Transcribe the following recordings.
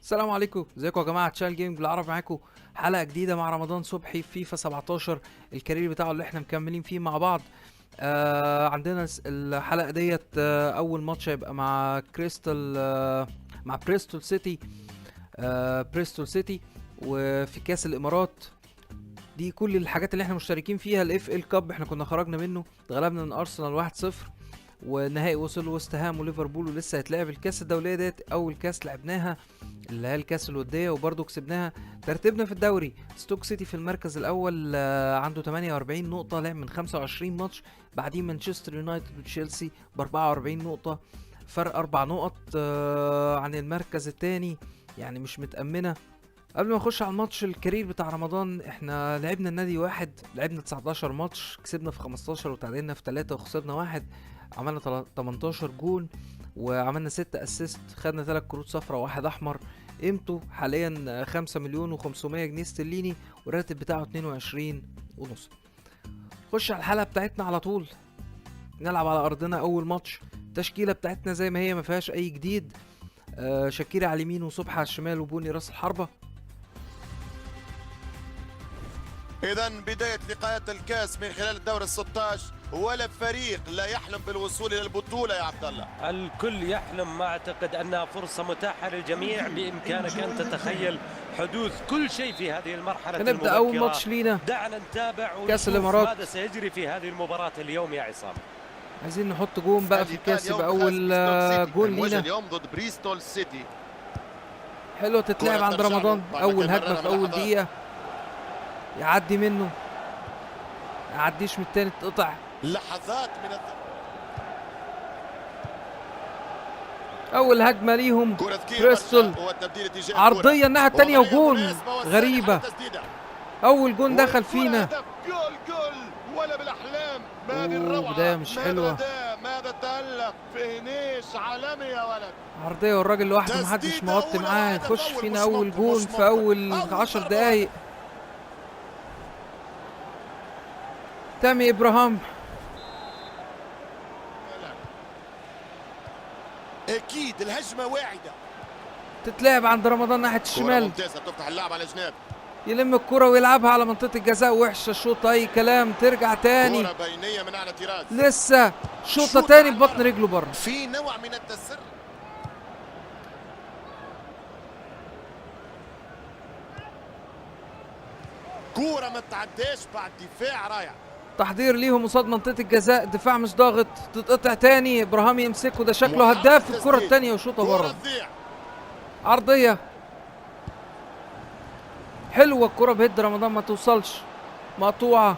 السلام عليكم، ازيكم يا جماعه؟ تشال جيمنج بالعربي معاكم. حلقه جديده مع رمضان صبحي في فيفا 17 الكارير بتاعه اللي احنا مكملين فيه مع بعض. عندنا الحلقه ديت اول ماتش هيبقى مع كريستال مع بريستول سيتي. بريستول سيتي وفي كاس الامارات. دي كل الحاجات اللي احنا مشتركين فيها. الاف ال كاب احنا كنا خرجنا منه، اتغلبنا من ارسنال 1-0، والنهائي وصل وست هام وليفربول، ولسه هيتلعب الكاس الدوليه ديت. اول كاس لعبناها اللي هي الكاس الوديه وبرضه كسبناها. ترتيبنا في الدوري: ستوك سيتي في المركز الاول عنده 48 نقطه، لعب من 25 ماتش. بعدين مانشستر يونايتد وتشيلسي ب 44 نقطه، فرق 4 نقط عن المركز الثاني، يعني مش متأمنة. قبل ما نخش على الماتش الكارير بتاع رمضان، احنا لعبنا النادي واحد، لعبنا 19 ماتش، كسبنا في 15 وتعادلنا في 3 وخسرنا 1. عملنا 18 جول وعملنا 6 اسيست، خدنا 3 كروت صفراء وواحد احمر. قيمته حاليا 5 مليون و500 جنيه استرليني، والراتب بتاعه 22 ونص. خش على الحلقة بتاعتنا على طول. نلعب على ارضنا اول ماتش. التشكيلة بتاعتنا زي ما هي، ما فيهاش اي جديد. شاكيري على اليمين وصبحي على الشمال وبوني راس الحربة. إذا بداية لقاءات الكاس من خلال الدور ال16، ولا فريق لا يحلم بالوصول إلى البطولة يا عبد الله. الكل يحلم، ما أعتقد أنها فرصة متاحة للجميع. بإمكانك أن تتخيل حدوث كل شيء في هذه المرحلة نبدأ المبكرة. أول ماتش لينا، دعنا نتابع كأس ونشوف الإمارات. ماذا سيجري في هذه المباراة اليوم يا عصام. عايزين نحط جون بقى في الكاس، يبقى أول جون لينا. اليوم ضد بريستول سيتي. حلوة تتلعب عند رمضان. أول هجمة في أول دقيقة، يعدي منه، يعديش من التاني، تقطع. لحظات من أول هجمة ليهم بريستول، عرضية الناحية التانية وجون. غريبة، أول جون دخل فينا. جول ولا بالأحلام. بداية مش حلوة. ماذا تألق فينيش عالمي يا ولد. عرضية والراجل لوحده محدش مغطي معاه، يخش فينا أول جون في أول 10 دقايق. تامي إبراهام. اكيد الهجمه واعده. تتلعب عند رمضان ناحيه الشمال، ممتازه، تفتح اللعب على الجناب، يلم الكرة ويلعبها على منطقة الجزاء. وحشة الشوطة، أي كلام. ترجع تاني، كرة بينية من أعلى تيراز، لسه شوطة تاني ببطن رجله بره. في نوع من التسرع. كرة ما تعداش بعد دفاع رائع. تحضير ليهم قصاد منطقة الجزاء، الدفاع مش ضاغط. تتقطع تاني، إبراهام يمسكه، ده شكله هداف في الكرة التانية وشوطة بره. عرضية حلوة، الكرة بهد رمضان ما توصلش، مقطوعة.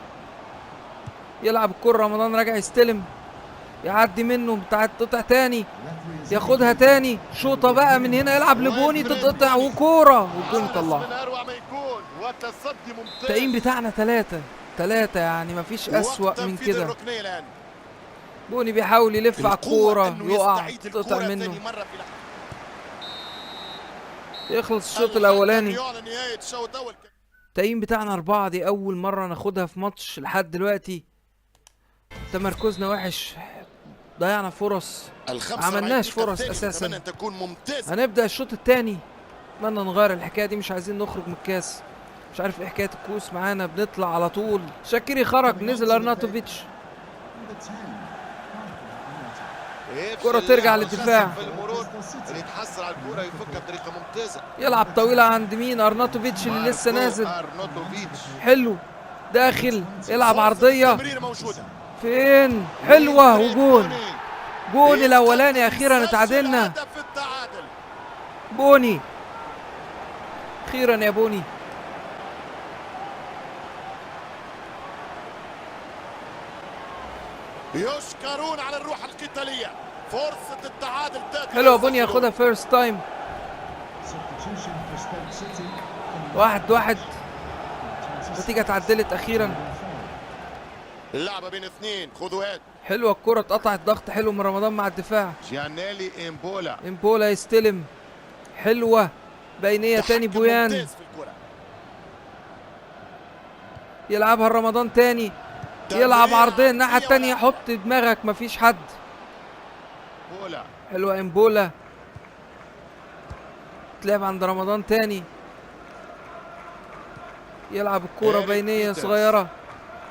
يلعب الكرة رمضان، راجع يستلم، يعدي منه، تقطع تاني، ياخدها تاني، شوطة بقى من هنا، يلعب لبوني، تتقطع وكورة والجون يطلعها. التقييم بتاعنا 3 يعني مفيش أسوأ من كده. بوني بيحاول يلف على الكورة، يقع، تقطع منه. يخلص الشوط الأولاني. التقييم بتاعنا 4، دي أول مرة ناخدها في ماتش لحد دلوقتي. تمركزنا وحش، ضيعنا فرص، عملناش فرص أساسا. هنبدأ الشوط الثاني، اتمنى نغير الحكاية دي، مش عايزين نخرج من الكاس. مش عارف ايه حكاية الكؤوس معانا، بنطلع على طول. شاكيري خرج، نزل ارناتوفيتش. كرة ترجع للدفاع، يتحصل على الكرة يفكها بطريقة ممتازة. يلعب طويلة عند مين؟ ارناتوفيتش اللي لسه نازل. حلو، داخل، يلعب عرضية فين؟ حلوة وجون. جون الاولاني، اخيرا اتعادلنا. بوني، اخيرا يا بوني. يشكرون على الروح القتالية. فرصة التعادل تأتي. حلوة، بوني ياخدها فيرست تايم. 1-1، النتيجة اتعدلت اخيرا. اللعبة بين اثنين، خذوا هات. حلوة الكرة، اتقطعت، ضغط حلو من رمضان مع الدفاع. جيانيلي امبولا يستلم، حلوة بينية تاني. بويان يلعبها رمضان تاني، يلعب عرضية الناحية التانية، حط دماغك، مفيش حد. حلوة امبولا، تلعب عند رمضان تاني، يلعب الكورة بينية صغيرة،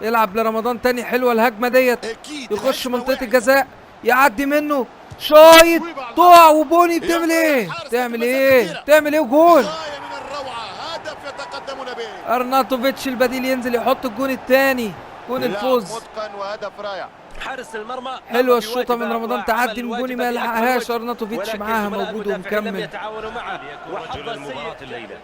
يلعب لرمضان تاني، حلوة الهجمة ديت، اكيد يخش الهجمة منطقة واعية. الجزاء، يعدي منه، شايط، تقع، وبوني بتعمل ايه؟ بتعمل ايه؟ بتعمل ايه؟ وجول غاية من الروعة، هدف يتقدمون به. ارناتوفيتش البديل ينزل يحط الجون الثاني، جون الفوز. متقن وهدف رائع. حارس المرمى حلوه الشوطه من رمضان، تعدي من بوني ما يلحقهاش، ارناتوفيتش معاها موجود لم ومكمل. يتعاونوا معه وحظ المباراة الليلة.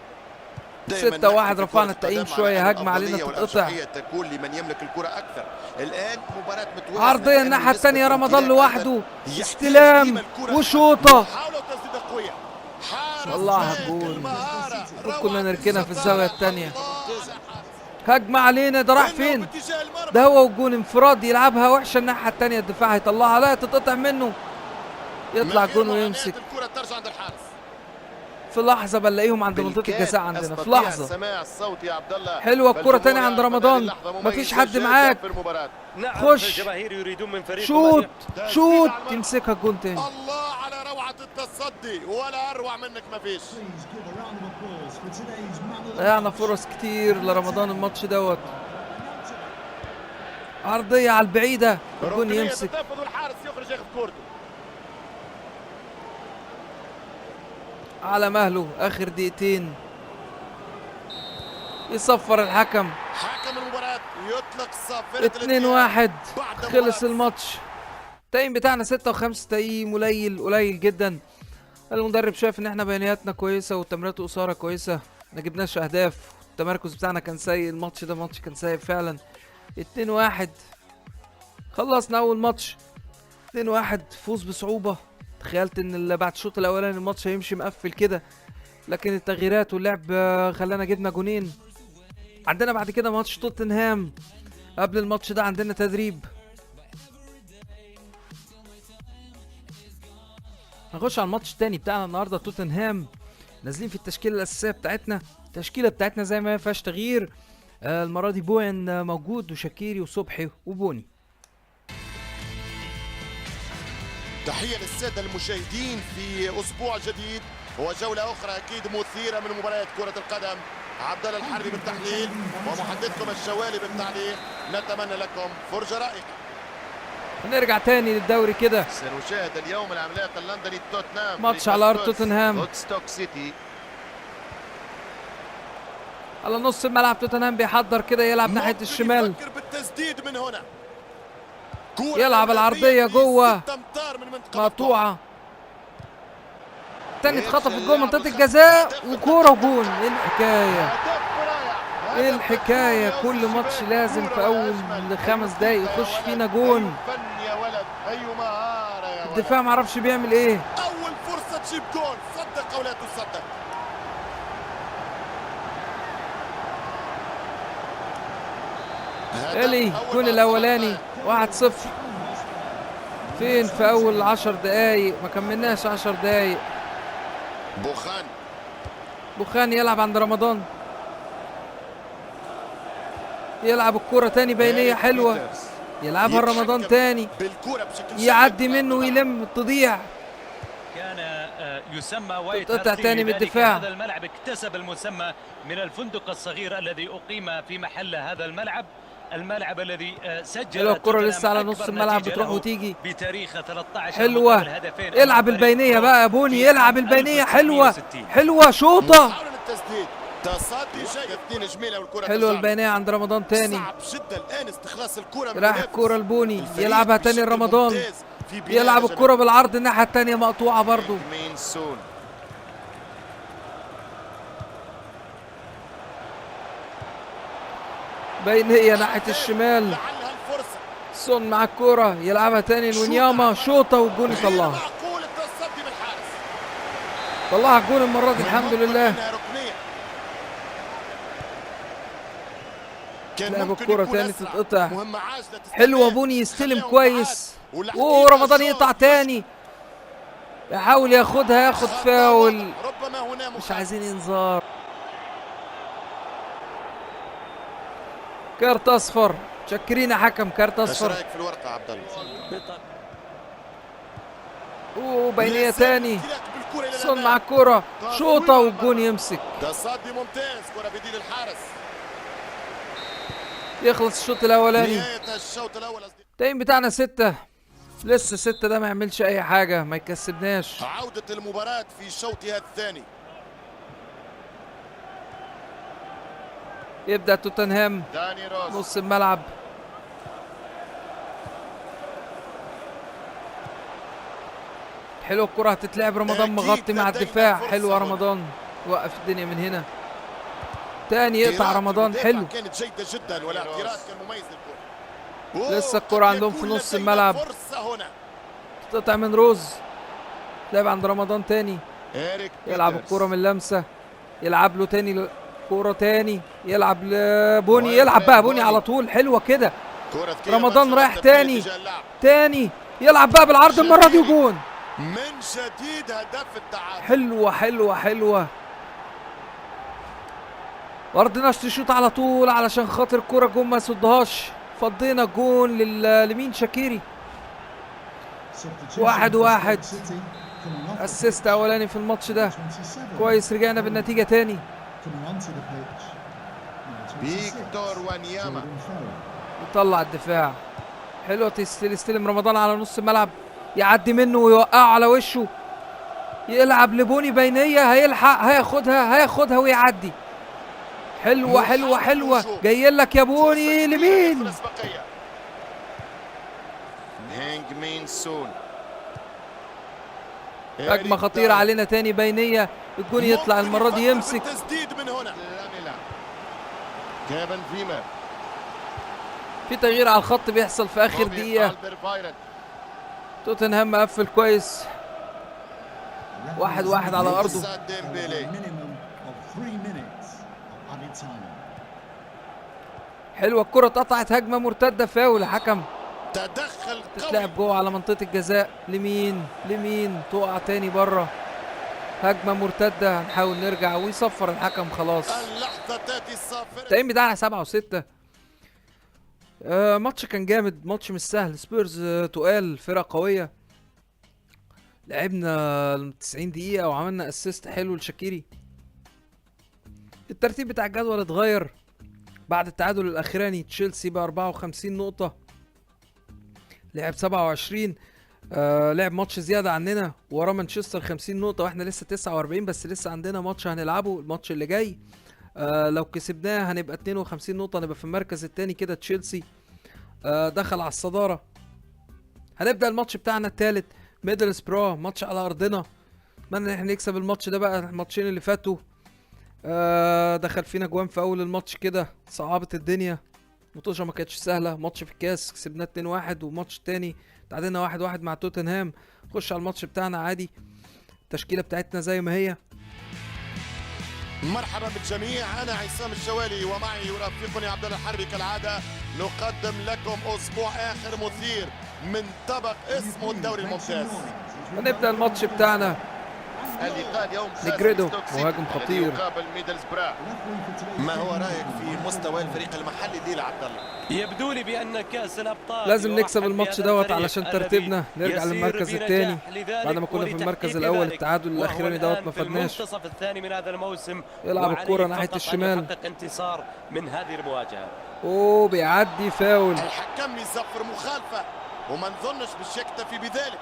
6-1 رفعنا التقييم شويه، هجمه علينا تتقطع، تكون لمن يملك الكرة أكثر. الآن مباراة متوازنة، عرضيه الناحيه الثانيه، رمضان لوحده، استلام وشوطه، حاولوا تسديدة قوية، طلعها جول، كنا نركنها في الزاويه الثانيه. هجمه علينا، ده راح فين؟ ده هو والجون انفراد، يلعبها وحشه الناحيه الثانيه، الدفاع هيطلعها، لا تتقطع منه، يطلع جون ويمسك. الكرة ترجع عند الحارس. في لحظه بنلاقيهم عند منطقه الجزاء عندنا، في لحظه. سماع الصوت يا عبد الله. حلوه الكره تاني عند رمضان، مفيش حد معاك، نعم، خش الجماهير يريدون من فريق شوت شوت، تمسكها الجون تاني. الله على روعة التصدي، ولا أروع منك مفيش. ضيعنا فرص كتير لرمضان الماتش دوت، عرضيه على البعيده، الجون يمسك. تنفذ والحارس يخرج ياخذ كورته. على مهله اخر دقيقتين، يصفر الحكم، حكم المباراة يطلق صافرة 2-1 خلص الماتش. التقييم بتاعنا 6 و5، تقييم قليل جدا. المدرب شايف ان احنا بياناتنا كويسه والتمريرات قصيره كويسه، ما جبناش اهداف، التمركز بتاعنا كان سيء، الماتش ده ماتش كان سيء فعلا. 2-1 خلصنا اول ماتش، 2-1 فوز بصعوبه. تخيلت ان بعد الشوط الاولاني الماتش هيمشي مقفل كده، لكن التغييرات واللعب خلانا جبنا جونين. عندنا بعد كده ماتش توتنهام، قبل الماتش ده عندنا تدريب. هنخش على الماتش التاني بتاعنا النهارده، توتنهام نازلين في التشكيله الاساسيه بتاعتنا، التشكيله بتاعتنا زي ما فيهاش تغيير. المره دي بوين موجود، وشاكيري وصبحي وبوني. تحية للسادة المشاهدين في أسبوع جديد وجولة أخرى أكيد مثيرة من مباريات كرة القدم. عبد الله الحربي بالتحليل ومحدثكم الشوالي بالتعليق، نتمنى لكم فرجة رائعة. نرجع تاني للدوري كده، سنشاهد اليوم العملاق اللندني توتنهام ماتش على ارض توتنهام، ستوك سيتي. على نص الملعب توتنهام بيحضر كده، يلعب ناحيه الشمال، يفكر بالتسديد من هنا، يلعب العرضيه جوه مقطوعه، تاني اتخطفت جوه منطقه الجزاء، وكوره وجون. ايه الحكايه؟ ايه الحكايه؟ كل ماتش لازم في اول 5 دقايق يخش فينا جون. الدفاع معرفش بيعمل ايه. اول فرصه تجيب جول، صدق او لا تصدق. الي الجون الاولاني 1-0. فين في اول 10 دقايق؟ ما كملناش 10 دقايق. بوخان يلعب عند رمضان، يلعب الكرة تاني بينية حلوة، يلعبها رمضان تاني، يعدي منه ويلم، تضيع. كان يسمى تقطع تاني من الدفاع. هذا الملعب اكتسب المسمى من الفندق الصغير الذي أقيم في محل هذا الملعب الذي سجل. الكرة لسه على نص الملعب بتروح وتيجي بتاريخ 13 حلوة. العب البينية بقى يا بوني، يلعب البينية حلوة حلوة، شوطة حلوة البينية عند رمضان تاني، راح الكرة لبوني، يلعبها تاني لرمضان، يلعب الكرة بالعرض الناحية التانية مقطوعة برضو. بينية ناحية الشمال، سون مع الكرة، يلعبها تاني لونياما، شوطة والجون يطلعها. طلعها الجون المرة دي الحمد لله. لعب الكرة تاني تتقطع، حلوة بوني يستلم كويس، ورمضان يقطع تاني، يحاول ياخدها، ياخد فاول، مش عايزين انذار. كارت اصفر، شكرين يا حكم، كارت اصفر. ايش رايك في الورقه عبد الله؟ وبينيه تاني. سون مع الكرة، شوطة والجون يمسك. تصدي ممتاز، كرة بدين الحارس. يخلص الشوط الاولاني. نهاية الشوط الاول. التايم بتاعنا 6. لسه 6 ده ما يعملش اي حاجة، ما يكسبناش. عودة المباراة في شوطها الثاني. يبدأ توتنهام داني روز. نص الملعب. حلو الكرة هتتلعب، رمضان أكيد مغطي مع لدينا الدفاع. فرصة حلو هنا. رمضان، وقف الدنيا من هنا. تاني يقطع رمضان، حلو. كانت جيدة جدا والاعتراض كان مميز للكرة. لسه الكرة عندهم في نص الملعب. فرصة هنا. تقطع من روز، لعب عند رمضان تاني. إيريك يلعب بيترز. الكرة من لمسة، يلعب له تاني كرة تاني، يلعب لبوني. يلعب بقى بوني على طول، حلوة كده. كرة ذكية رمضان بس رايح في تاني اتجاه اللعب. تاني، يلعب بقى بالعرض المرة دي وجون. من جديد هدف التعادل. حلوة حلوة حلوة. مردناش تشوط على طول علشان خاطر الكرة جون ما يصدهاش. فضينا الجون لمين؟ شاكيري. 1-1. اسيست اولاني في الماتش ده. كويس، رجعنا بالنتيجة تاني. فيكتور وانياما. يطلع الدفاع. حلوة، يستلم رمضان على نص الملعب، يعدي منه ويوقعه على وشه. يلعب لبوني بينية، هيلحق، هياخدها ويعدي. حلوة حلوة حلوة، جاي لك يا بوني. لمين؟ هينج مين سون. هجمة خطيرة علينا تاني، بينية. الجون يطلع المرة دي، يمسك. تسديد من هنا. كيفن فيمر. في تغيير على الخط بيحصل في آخر دقيقة. توتنهام مقفل كويس. 1-1 على أرضه. حلوة الكرة، اتقطعت. هجمة مرتدة، فاول حكم. تدخل قوي. تتلعب جوه على منطقة الجزاء. لمين؟ تقع تاني بره. هجمة مرتدة، هنحاول نرجع ويصفر الحكم خلاص. اللحظة تأتي الصافرة. التايم بتاعنا 7-6. ماتش كان جامد، ماتش مش سهل. سبيرز تقال، فرقة قوية. لعبنا 90 دقيقة وعملنا اسيست حلو لشاكيري. الترتيب بتاع الجدول اتغير بعد التعادل الاخراني. تشيلسي ب 54 نقطة، لعب 27. لعب ماتش زيادة عننا، وراه مانشستر 50 نقطة واحنا لسه 49. بس لسه عندنا ماتش هنلعبه الماتش اللي جاي. لو كسبناه هنبقى 52 نقطة، نبقى في المركز التاني كده. تشيلسي دخل على الصدارة. هنبدأ الماتش بتاعنا التالت، ميدلسبرو، ماتش على أرضنا. اتمنى ان احنا نكسب الماتش ده بقى. الماتشين اللي فاتوا دخل فينا جوان في أول الماتش كده، صعبت الدنيا. مطوشة ما كانتش سهلة. ماتش في الكاس كسبناه 2-1، وماتش تاني تعادلنا 1-1 مع توتنهام. نخش على الماتش بتاعنا عادي. التشكيلة بتاعتنا زي ما هي. مرحبا بالجميع، انا عصام الشوالي ومعي يرافقني عبد الله الحربي كالعاده. نقدم لكم اسبوع اخر مثير من طبق اسمه الدوري الممتاز. هنبدأ الماتش بتاعنا. اللقاء اليوم نجريدو مهاجم خطير. يقابل ميدلسبرا. ما هو رايك في مستوى الفريق المحلي الليله عبد الله؟ يبدو لي بأن كأس الأبطال لازم نكسب يرحب الماتش بهذا دوت الفريق علشان الذي ترتيبنا نرجع يسير للمركز بنجاح الثاني لذلك بعد ما كنا في المركز ولتحقيق الاول. ذلك. التعادل وهو الاخراني الآن دوت ما في فادناش. المنتصف الثاني من هذا الموسم، يلعب وعليه الكرة ناحية فقط الشمال. أن يحقق انتصار من هذه المواجهة. اوه، بيعدي فاول. الحكم يصفر مخالفه وما نظنش باش يكتفي بذلك.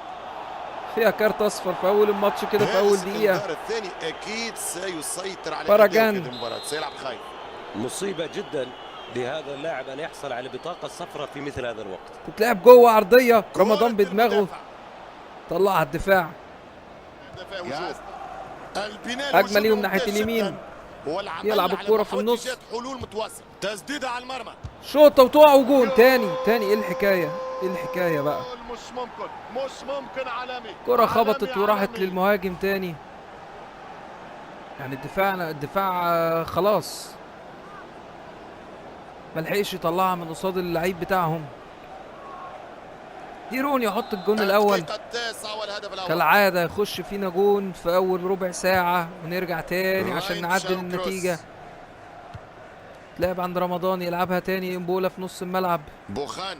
فيها كارت اصفر في اول الماتش كده في اول دقيقة. الدور الثاني اكيد سيسيطر على باراجان. هذه المباراه، سيلعب خايف. مصيبة جدا لهذا اللاعب أن يحصل على بطاقة صفراء في مثل هذا الوقت. تتلعب جوه عرضية، رمضان بدماغه طلعها الدفاع. هجمة ليهم ناحية اليمين. يلعب الكرة في النص. حلول متواصل، تسديدة على المرمى، شوطة وتقع وجون تاني. ايه الحكاية؟ ايه الحكاية بقى؟ مش ممكن عالمي. كرة خبطت وراحت للمهاجم تاني. يعني الدفاع خلاص ملحقش يطلعها من قصاد اللعيب بتاعهم. ديرون يحط الجون الاول كالعادة. يخش فينا جون في اول ربع ساعة ونرجع تاني عشان نعدل النتيجة. تلعب عند رمضان، يلعبها تاني امبولا في نص الملعب. بوخان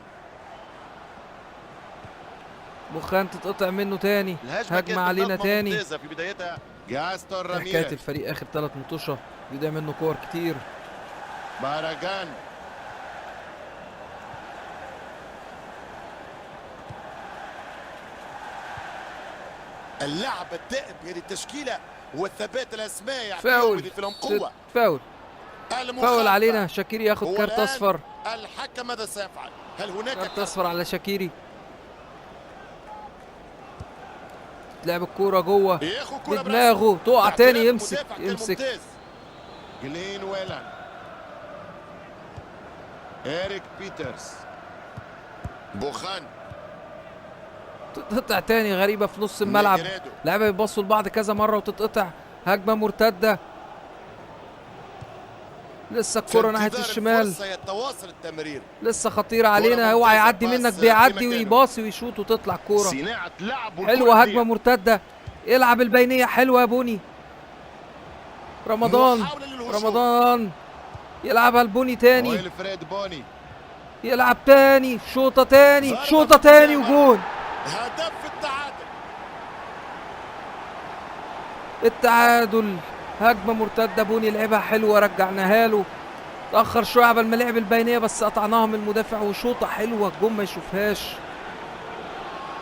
بوخان تتقطع منه تاني، الهجمة هجمة كانت علينا منظمة تاني. ممتازة في بدايتها. جاستون حكاية راميريز. الفريق اخر 3 مطوشة يضيع منه كور كتير. باراجان. اللعب الدائم يعني التشكيلة والثبات الأسماء يعني فاول في لهم قوة. فاول فاول علينا. شاكيري ياخد هو كارت الآن اصفر. الحكم ماذا سيفعل؟ هل هناك كارت اصفر على شاكيري. تلعب الكورة جوه بدماغه تقع تاني. يمسك جلين ويلان. إريك بيترز. بوخان. تتقطع تاني غريبة في نص الملعب. لعبة بيبصوا لبعض كذا مرة وتتقطع. هجمة مرتدة. لسه الكرة ناحية الشمال. يتواصل التمرير. لسه خطيرة علينا. اوعى يعدي منك. بيعدي ويباصي ويشوط وتطلع الكورة. صناعة لعب حلوة. هجمة مرتدة. يلعب البينية حلوة يا بوني. رمضان يلعبها لبوني تاني. ويلفريد بوني. يلعب تاني. شوطة تاني وجون. هدف التعادل. هجمة مرتدة بوني لعبها حلوة رجعناها له. تأخر شوية قبل ما لعب البينية بس قطعناها من المدافع وشوطة حلوة الجون ما يشوفهاش.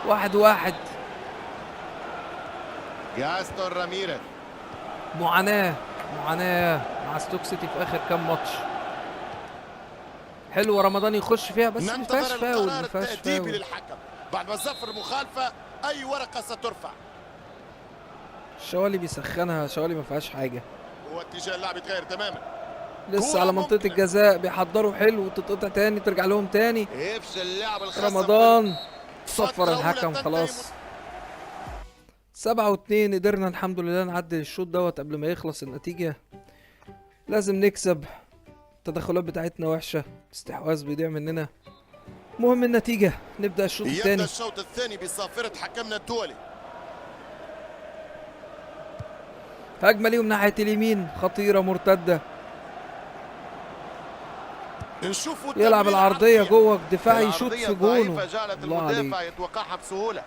1-1. جاستون راميريز. معاناة مع ستوك سيتي في آخر كام ماتش. حلوة رمضان يخش فيها بس ما فيهاش فاول. للحكم بعد ما زفر المخالفة. أي ورقة سترفع. الشوالي بيسخنها. شوالي ما فيهاش حاجة. هو اتجاه اللعب يتغير تماما. لسه على منطقة الجزاء بيحضروا حلو وتتقطع تاني ترجع لهم تاني. يفشل اللعب الخاصة. رمضان صفر الحكم خلاص. 7-2. قدرنا الحمد لله نعدل الشوط دوت قبل ما يخلص النتيجة. لازم نكسب. التدخلات بتاعتنا وحشة. استحواذ بيضيع مننا. مهم النتيجة. نبدأ الشوط الثاني. يبدأ الشوط الثاني بصافرة حكمنا الدولي. هجمة ليهم ناحية اليمين خطيرة مرتدة. يلعب العرضية جوه الدفاع يشوط في جونه. الله عليك. يتوقعها بسهولة.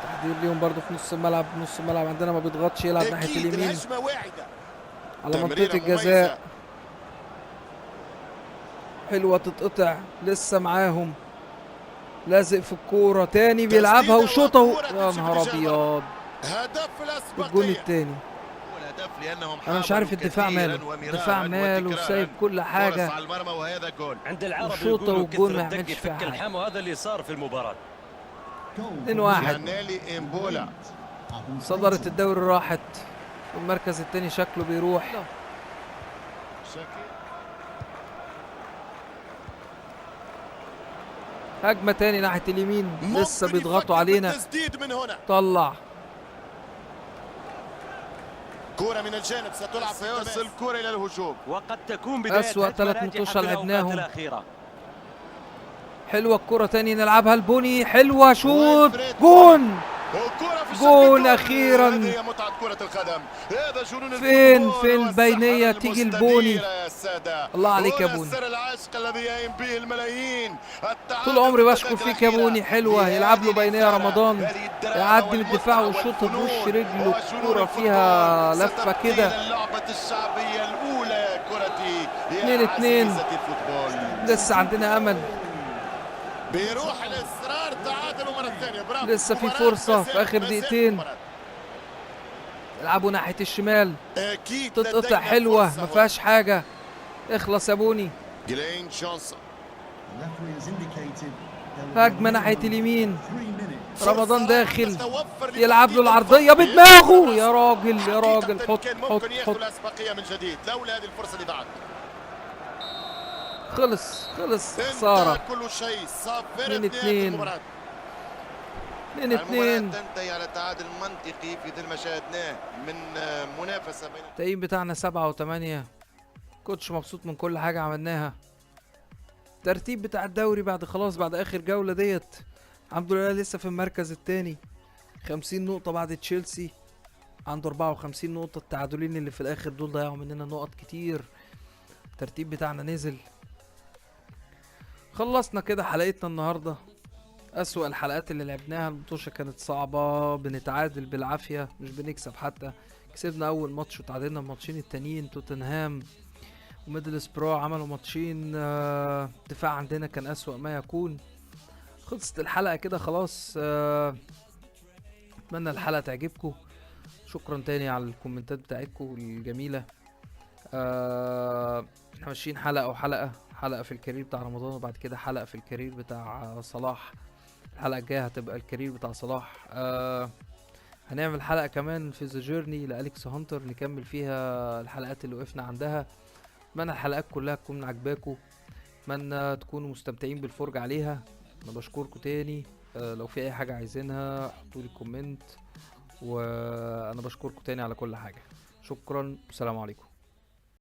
تحضير ليهم برضه في نص الملعب. نص الملعب عندنا ما بيضغطش. يلعب ناحية اليمين على منطقة الجزاء. حلوة تتقطع. لسه معاهم. لازق في الكورة تاني بيلعبها وشوطة. يا نهار أبيض. هدف الأسبقية. الجون التاني. انا مش عارف الدفاع ماله سايب كل حاجه. عند العرب الشوطه والجون ما يعملش فيها حاجه. الحام وهذا اللي صار في المباراه. 2-1. صدرة الدوري راحت. والمركز الثاني شكله بيروح. هجمه تاني ناحيه اليمين. لسه بيضغطوا علينا. طلع كرة من الجانب ستلعب. سيرسل الكرة إلى الهجوم. وقد تكون بداية أسوأ 3 مطوشة لعبناهم. الأخيرة. حلوة الكرة تاني نلعبها لبوني. حلوة شوط جون. جون أخيرا. هذه متعة كرة القدم. هذا جنون. فين البينية تيجي لبوني. الله عليك يا بوني. سر العشق الذي يقيم به الملايين. طول عمري بشكر فيك يا بوني. حلوة يلعب له بينية رمضان. يعدي من الدفاع ويشوطها بوش رجله. الكرة فيها لفة كده. اللعبة الشعبية الأولى كرتي. 2-2. لسه عندنا أمل. بيروح الإصرار. تعادلوا مرة ثانية. برافو. لسه في فرصة في آخر دقيقتين. يلعبوا ناحية الشمال. تتقطع حلوة ما فيهاش حاجة. اخلص يا بوني. جلين جونسون. هجمة ناحية اليمين. رمضان داخل. يلعب له العرضية بدماغه. يا راجل حط. الأسبقية من جديد لولا هذه الفرصة اللي ضاعت. خلص خسارة. كل شيء. 2-2. تنتهي على تعادل منطقي في ذي ما شاهدناه من منافسة بين التقييم بتاعنا 7 و8. كنتش مبسوط من كل حاجة عملناها. الترتيب بتاع الدوري بعد آخر جولة ديت الحمد لله لسه في المركز الثاني. 50 نقطة بعد تشيلسي عنده 54 نقطة. التعادلين اللي في الآخر دول ضيعوا مننا نقط كتير. الترتيب بتاعنا نزل. خلصنا كده حلقتنا النهاردة. اسوأ الحلقات اللي لعبناها. المطوشة كانت صعبة، بنتعادل بالعافية مش بنكسب حتى. كسبنا اول ماتش وتعادلنا الماتشين التانيين. توتنهام وميدلز برو عملوا ماتشين، الدفاع عندنا كان اسوأ ما يكون. خلصت الحلقة كده خلاص. اتمنى الحلقة تعجبكم. شكرا تاني على الكومنتات بتاعتكم الجميلة. احنا ماشيين حلقة وحلقة، حلقة في الكارير بتاع رمضان وبعد كده حلقة في الكارير بتاع صلاح. الحلقة الجاية هتبقى الكارير بتاع صلاح. هنعمل حلقة كمان في ذا جيرني لأليكس هانتر نكمل فيها الحلقات اللي وقفنا عندها. اتمنى الحلقات كلها تكون عجباكم، اتمنى تكونوا مستمتعين بالفرجة عليها. انا بشكركم تاني. لو في اي حاجة عايزينها حطولي كومنت، وانا بشكركم تاني على كل حاجة. شكرا، والسلام عليكم.